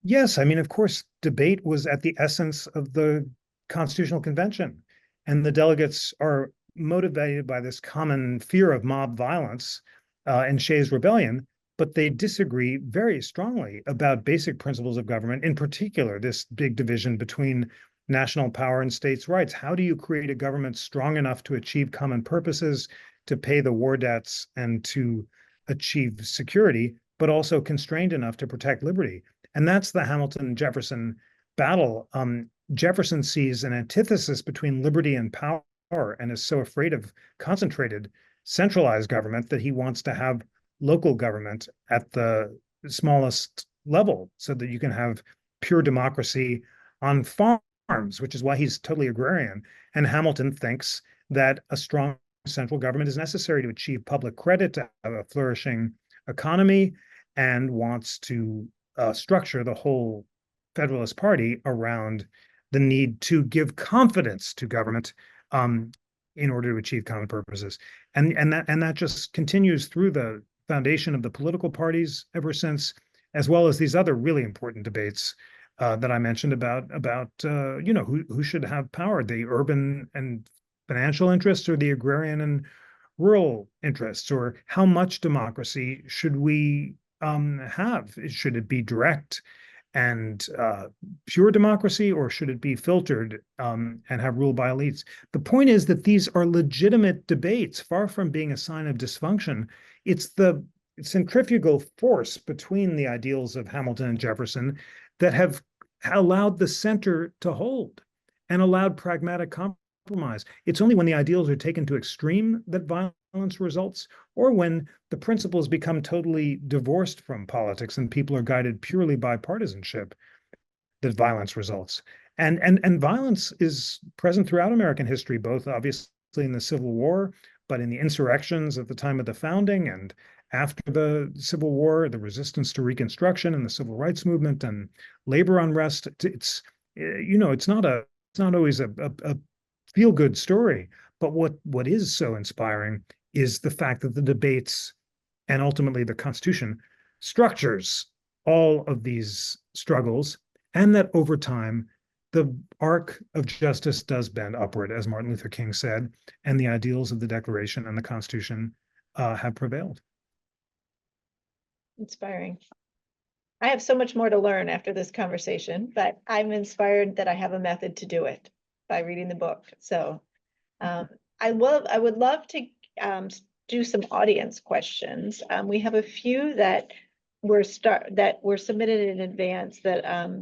Yes, I mean, of course, debate was at the essence of the Constitutional Convention, and the delegates are motivated by this common fear of mob violence and Shays' Rebellion, but they disagree very strongly about basic principles of government, in particular, this big division between national power and states' rights. How do you create a government strong enough to achieve common purposes, to pay the war debts, and to achieve security, but also constrained enough to protect liberty? And that's the Hamilton-Jefferson battle. Jefferson sees an antithesis between liberty and power and is so afraid of concentrated, centralized government that he wants to have local government at the smallest level so that you can have pure democracy on farms, which is why he's totally agrarian. And Hamilton thinks that a strong central government is necessary to achieve public credit, to have a flourishing economy, and wants to structure the whole Federalist Party around the need to give confidence to government in order to achieve common purposes. And that just continues through the foundation of the political parties ever since, as well as these other really important debates that I mentioned about who should have power, the urban and financial interests or the agrarian and rural interests, or how much democracy should we have? Should it be direct and pure democracy, or should it be filtered and have rule by elites? The point is that these are legitimate debates, far from being a sign of dysfunction. It's the centrifugal force between the ideals of Hamilton and Jefferson that have allowed the center to hold and allowed pragmatic compromise. It's only when the ideals are taken to extreme that violence results, or when the principles become totally divorced from politics and people are guided purely by partisanship, that violence results. And violence is present throughout American history, both obviously in the Civil War, but in the insurrections at the time of the founding and after the Civil War, the resistance to Reconstruction and the Civil Rights Movement and labor unrest. It's not always a feel-good story, but what is so inspiring is the fact that the debates and ultimately the Constitution structures all of these struggles, and that over time, the arc of justice does bend upward, as Martin Luther King said, and the ideals of the Declaration and the Constitution have prevailed. Inspiring. I have so much more to learn after this conversation, but I'm inspired that I have a method to do it by reading the book. So I would love to do some audience questions. We have a few that were submitted in advance that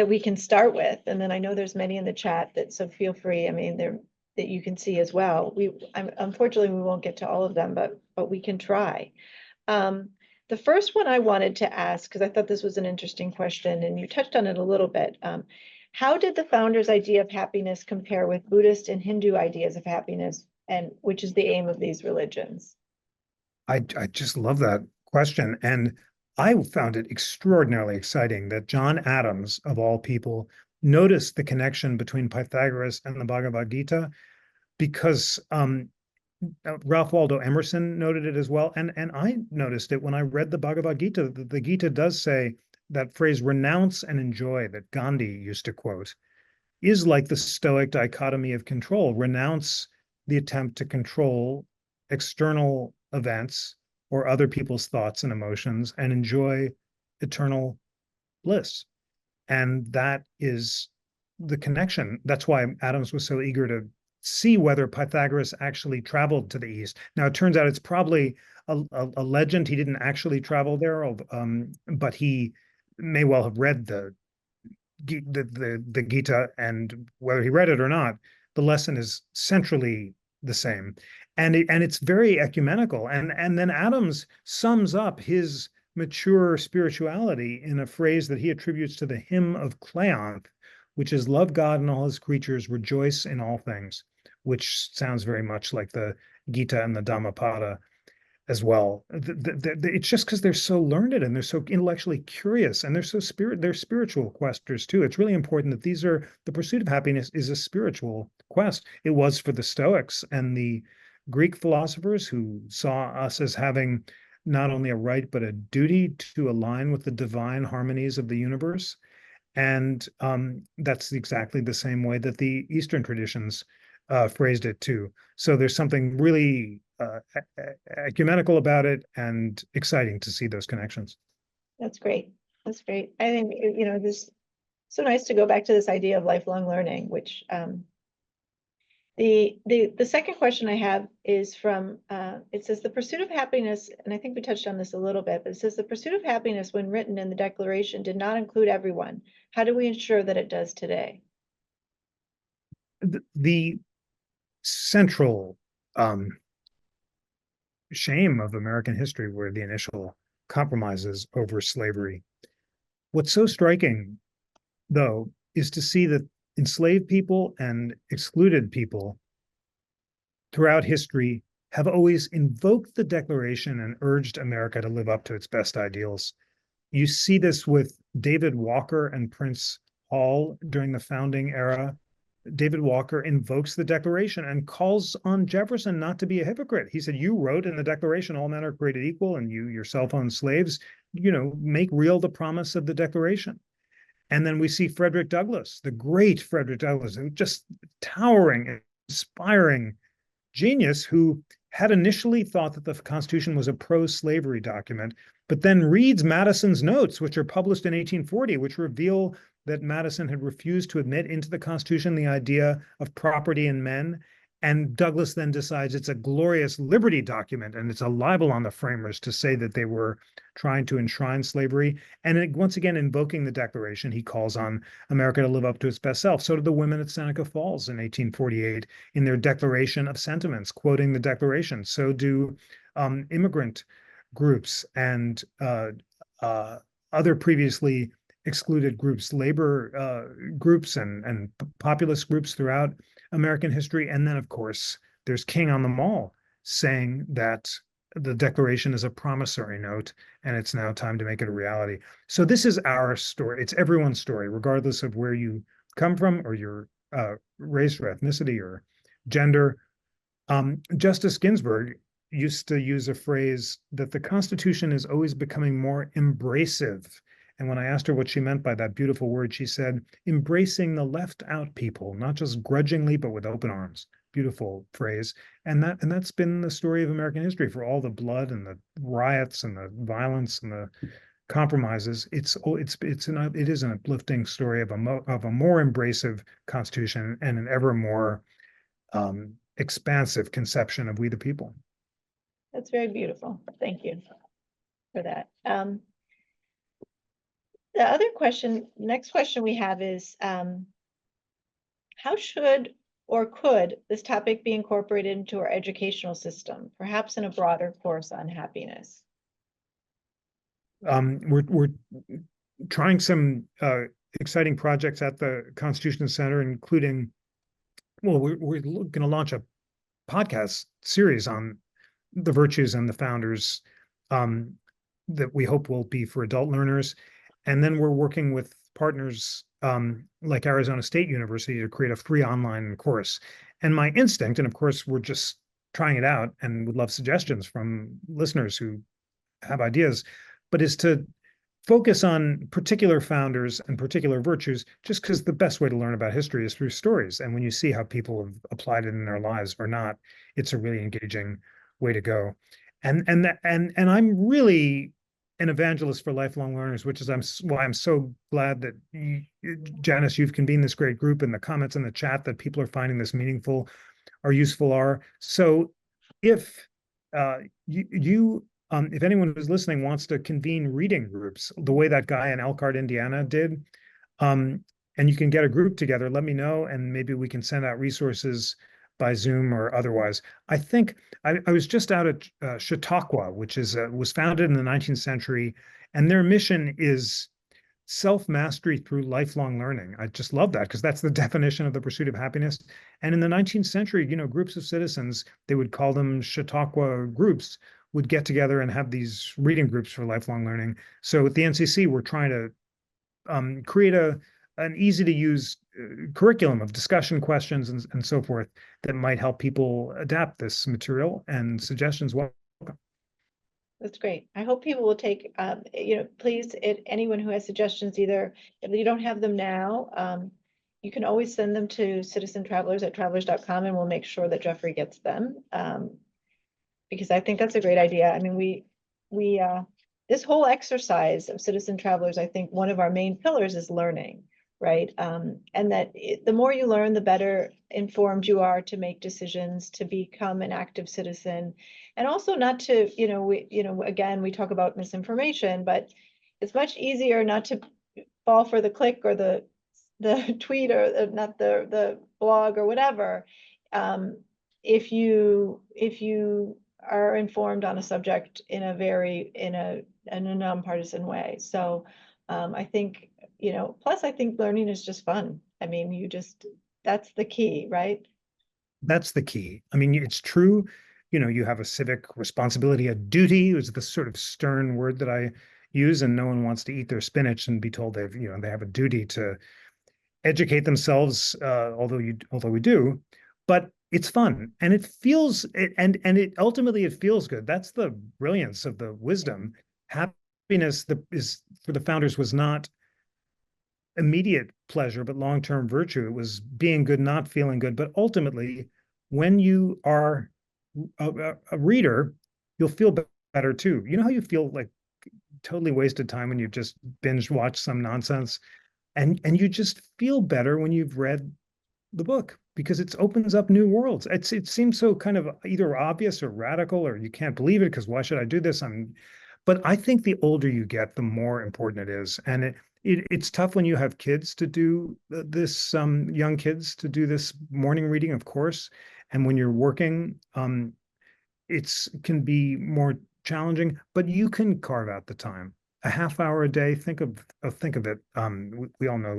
we can start with, and then I know there's many in the chat so feel free. I mean, that you can see as well. Unfortunately we won't get to all of them, but we can try. The first one I wanted to ask, because I thought this was an interesting question, and you touched on it a little bit. How did the founders' idea of happiness compare with Buddhist and Hindu ideas of happiness, and which is the aim of these religions? I just love that question. And I found it extraordinarily exciting that John Adams, of all people, noticed the connection between Pythagoras and the Bhagavad Gita, because Ralph Waldo Emerson noted it as well. And I noticed it when I read the Bhagavad Gita. The Gita does say that phrase, renounce and enjoy, that Gandhi used to quote, is like the Stoic dichotomy of control. Renounce the attempt to control external events or other people's thoughts and emotions, and enjoy eternal bliss. And that is the connection. That's why Adams was so eager to see whether Pythagoras actually traveled to the East. Now, it turns out it's probably a legend. He didn't actually travel there, but he may well have read the Gita, and whether he read it or not, the lesson is centrally the same. And it's very ecumenical. And then Adams sums up his mature spirituality in a phrase that he attributes to the hymn of Cleanthe, which is love God and all his creatures, rejoice in all things, which sounds very much like the Gita and the Dhammapada as well. It's just because they're so learned and they're so intellectually curious and they're spiritual questers too. It's really important that the pursuit of happiness is a spiritual quest. It was for the Stoics and the Greek philosophers who saw us as having not only a right but a duty to align with the divine harmonies of the universe. And that's exactly the same way that the Eastern traditions phrased it too. So there's something really ecumenical about it and exciting to see those connections. That's great. That's great. I think, this so nice to go back to this idea of lifelong learning, which the second question I have is from, it says the pursuit of happiness, and I think we touched on this a little bit, but it says the pursuit of happiness when written in the Declaration did not include everyone. How do we ensure that it does today? The central shame of American history were the initial compromises over slavery. What's so striking, though, is to see that enslaved people and excluded people throughout history have always invoked the Declaration and urged America to live up to its best ideals. You see this with David Walker and Prince Hall during the founding era. David Walker invokes the Declaration and calls on Jefferson not to be a hypocrite. He said, you wrote in the Declaration, all men are created equal, and you yourself own slaves, make real the promise of the Declaration. And then we see Frederick Douglass, the great Frederick Douglass, who just towering, inspiring genius, who had initially thought that the Constitution was a pro-slavery document, but then reads Madison's notes, which are published in 1840, which reveal that Madison had refused to admit into the Constitution the idea of property in men. And Douglass then decides it's a glorious liberty document, and it's a libel on the framers to say that they were trying to enshrine slavery. And once again, invoking the Declaration, he calls on America to live up to its best self. So did the women at Seneca Falls in 1848 in their Declaration of Sentiments, quoting the Declaration. So do immigrant groups and other previously excluded groups, labor groups and populist groups throughout American history. And then, of course, there's King on the Mall saying that the Declaration is a promissory note and it's now time to make it a reality. So this is our story. It's everyone's story, regardless of where you come from or your race or ethnicity or gender. Justice Ginsburg used to use a phrase that the Constitution is always becoming more embracive. And when I asked her what she meant by that beautiful word, she said, embracing the left out people, not just grudgingly, but with open arms. Beautiful phrase. And that's been the story of American history for all the blood and the riots and the violence and the compromises. It is an uplifting story of a more embracive Constitution and an ever more expansive conception of we the people. That's very beautiful. Thank you for that. The next question we have is, how should or could this topic be incorporated into our educational system, perhaps in a broader course on happiness? We're trying some exciting projects at the Constitution Center, including, we're going to launch a podcast series on the virtues and the founders that we hope will be for adult learners. And then we're working with partners like Arizona State University to create a free online course. And my instinct, and of course, we're just trying it out and would love suggestions from listeners who have ideas, but is to focus on particular founders and particular virtues, just because the best way to learn about history is through stories. And when you see how people have applied it in their lives or not, it's a really engaging way to go. And I'm really an evangelist for lifelong learners, which is why I'm so glad that Janice, you've convened this great group, and the comments in the chat that people are finding this meaningful or useful are. So if if anyone who's listening wants to convene reading groups, the way that guy in Elkhart, Indiana did, and you can get a group together, let me know, and maybe we can send out resources by Zoom or otherwise. I think I was just out at Chautauqua, which was founded in the 19th century, and their mission is self-mastery through lifelong learning. I just love that because that's the definition of the pursuit of happiness. And in the 19th century, groups of citizens, they would call them Chautauqua groups, would get together and have these reading groups for lifelong learning. So at the NCC, we're trying to create an easy to use curriculum of discussion questions and so forth that might help people adapt this material, and suggestions welcome. That's great. I hope people will take, please, anyone who has suggestions, either if you don't have them now, you can always send them to citizentravelers@travelers.com, and we'll make sure that Jeffrey gets them. Because I think that's a great idea. I mean, this whole exercise of Citizen Travelers, I think one of our main pillars is learning, right? And that the more you learn, the better informed you are to make decisions, to become an active citizen, and also not to, again, we talk about misinformation, but it's much easier not to fall for the click or the tweet or not the blog or whatever. If you are informed on a subject in a nonpartisan way. So I think, plus I think learning is just fun. I mean, that's the key, right? That's the key. I mean, it's true, you have a civic responsibility, a duty is the sort of stern word that I use, and no one wants to eat their spinach and be told they have a duty to educate themselves, although we do, but it's fun and it feels and it ultimately it feels good. That's the brilliance of the wisdom. Happiness is for the founders was not immediate pleasure, but long-term virtue. It was being good, not feeling good. But ultimately, when you are a reader, you'll feel better too. You know how you feel like totally wasted time when you've just binge watched some nonsense, and you just feel better when you've read the book because it opens up new worlds. It seems so kind of either obvious or radical, or you can't believe it because why should I do this? But I think the older you get, the more important it is, and it's tough when you have kids to do this, young kids to do this morning reading, of course, and when you're working, it can be more challenging, but you can carve out the time. A half hour a day, think of it. We all know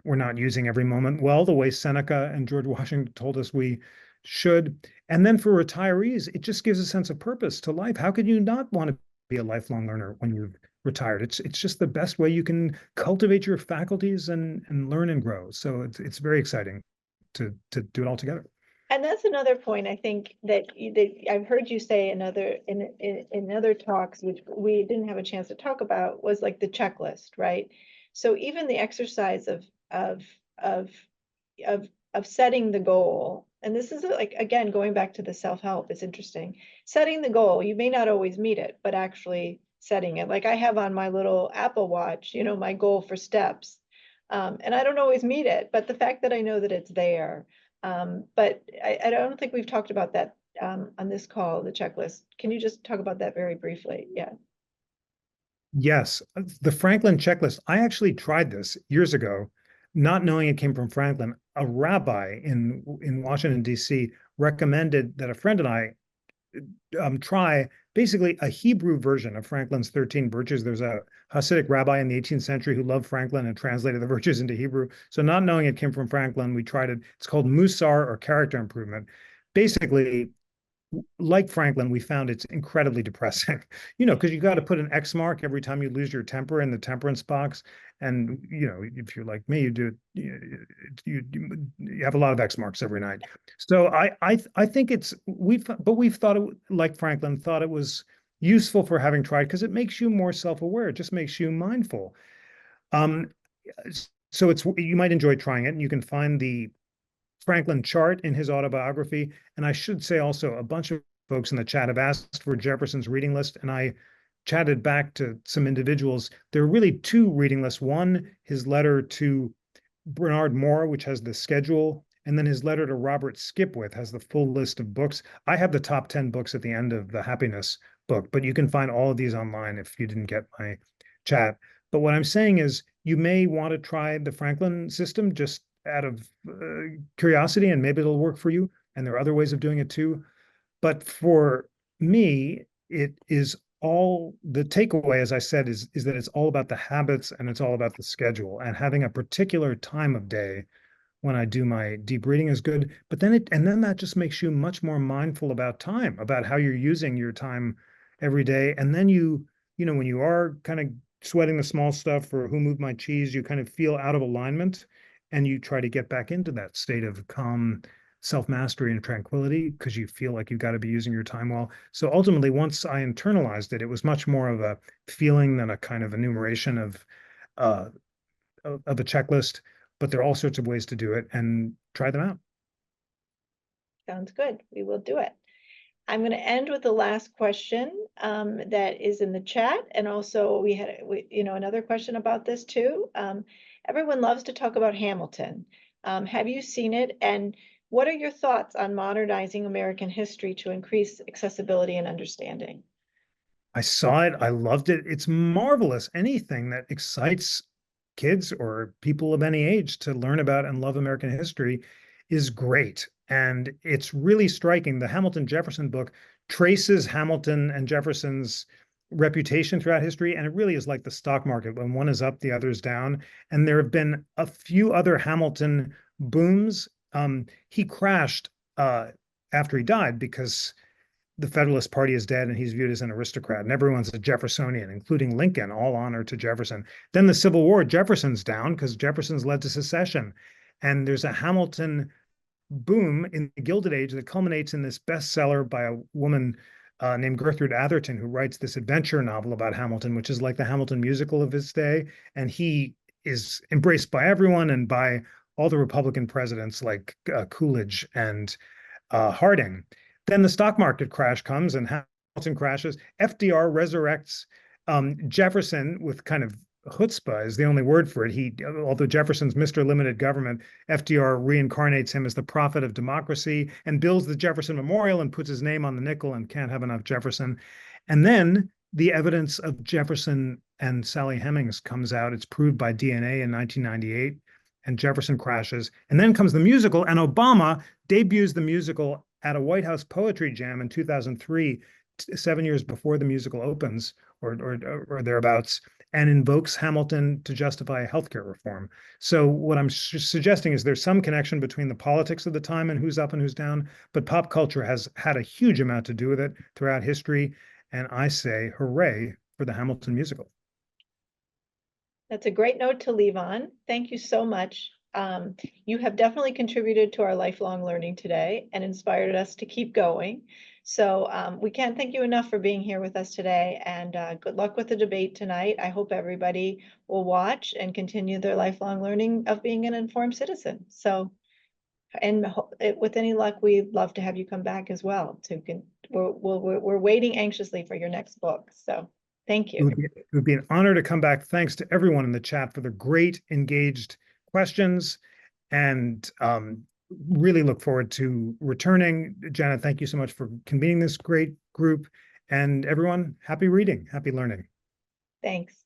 we're not using every moment well, the way Seneca and George Washington told us we should. And then for retirees, it just gives a sense of purpose to life. How could you not want to be a lifelong learner when you've retired? It's just the best way you can cultivate your faculties and learn and grow. So it's very exciting to do it all together. And that's another point I think that I've heard you say in other talks, which we didn't have a chance to talk about, was like the checklist, right? So even the exercise of setting the goal, and this is like, again, going back to the self-help, it's interesting. Setting the goal, you may not always meet it, but actually setting it. Like I have on my little Apple Watch, my goal for steps. And I don't always meet it, but the fact that I know that it's there. But I don't think we've talked about that on this call, the checklist. Can you just talk about that very briefly? Yeah. Yes, the Franklin checklist. I actually tried this years ago, not knowing it came from Franklin. A rabbi in Washington, D.C. recommended that a friend and I try basically a Hebrew version of Franklin's 13 virtues. There's a Hasidic rabbi in the 18th century who loved Franklin and translated the virtues into Hebrew. So not knowing it came from Franklin, we tried it. It's called Musar, or character improvement. Basically, like Franklin, we found it's incredibly depressing, because you got to put an X mark every time you lose your temper in the temperance box. And, if you're like me, you have a lot of X marks every night. So I think we've thought it, like Franklin, thought it was useful for having tried because it makes you more self-aware. It just makes you mindful. So you might enjoy trying it, and you can find the Franklin chart in his autobiography. And I should say also, a bunch of folks in the chat have asked for Jefferson's reading list, and I chatted back to some individuals. There are really two reading lists. One, his letter to Bernard Moore, which has the schedule, and then his letter to Robert Skipwith has the full list of books. I have the top 10 books at the end of the Happiness book, but you can find all of these online if you didn't get my chat. But what I'm saying is, you may want to try the Franklin system just out of curiosity, and maybe it'll work for you. and there are other ways of doing it too. But for me, it is all the takeaway, as I said, is that it's all about the habits and it's all about the schedule, and having a particular time of day when I do my deep reading is good. But then that just makes you much more mindful about time, about how you're using your time every day. And then when you are kind of sweating the small stuff or who moved my cheese, you kind of feel out of alignment and you try to get back into that state of calm self-mastery and tranquility because you feel like you've got to be using your time well. So ultimately, once I internalized it, it was much more of a feeling than a kind of enumeration uh, of a checklist. But there are all sorts of ways to do it, and try them out. Sounds good. We will do it. I'm going to end with the last question that is in the chat. And also we had, another question about this too. Everyone loves to talk about Hamilton. Have you seen it? And what are your thoughts on modernizing American history to increase accessibility and understanding? I saw it. I loved it. It's marvelous. Anything that excites kids or people of any age to learn about and love American history is great. And it's really striking. The Hamilton Jefferson book traces Hamilton and Jefferson's reputation throughout history. And it really is like the stock market. When one is up, the other is down. And there have been a few other Hamilton booms. He crashed after he died because the Federalist Party is dead and he's viewed as an aristocrat, and everyone's a Jeffersonian, including Lincoln, all honor to Jefferson. Then the Civil War, Jefferson's down because Jefferson's led to secession. And there's a Hamilton boom in the Gilded Age that culminates in this bestseller by a woman named Gertrude Atherton, who writes this adventure novel about Hamilton, which is like the Hamilton musical of his day. And he is embraced by everyone and by all the Republican presidents like Coolidge and Harding. Then the stock market crash comes and Hamilton crashes. FDR resurrects Jefferson with kind of chutzpah is the only word for it. Although Jefferson's Mr. Limited Government, FDR reincarnates him as the prophet of democracy and builds the Jefferson Memorial and puts his name on the nickel and can't have enough Jefferson. And then the evidence of Jefferson and Sally Hemings comes out. It's proved by DNA in 1998, and Jefferson crashes. And then comes the musical, and Obama debuts the musical at a White House poetry jam in 2003, 7 years before the musical opens or thereabouts, and invokes Hamilton to justify healthcare reform. So what I'm suggesting is there's some connection between the politics of the time and who's up and who's down, but pop culture has had a huge amount to do with it throughout history. And I say, hooray for the Hamilton musical. That's a great note to leave on. Thank you so much. You have definitely contributed to our lifelong learning today and inspired us to keep going. So we can't thank you enough for being here with us today, and good luck with the debate tonight. I hope everybody will watch and continue their lifelong learning of being an informed citizen. So, and with any luck, we'd love to have you come back as well. We're waiting anxiously for your next book. So thank you. It would be an honor to come back. Thanks to everyone in the chat for the great engaged questions, and really look forward to returning. Janet, thank you so much for convening this great group, and everyone, happy reading, happy learning. Thanks.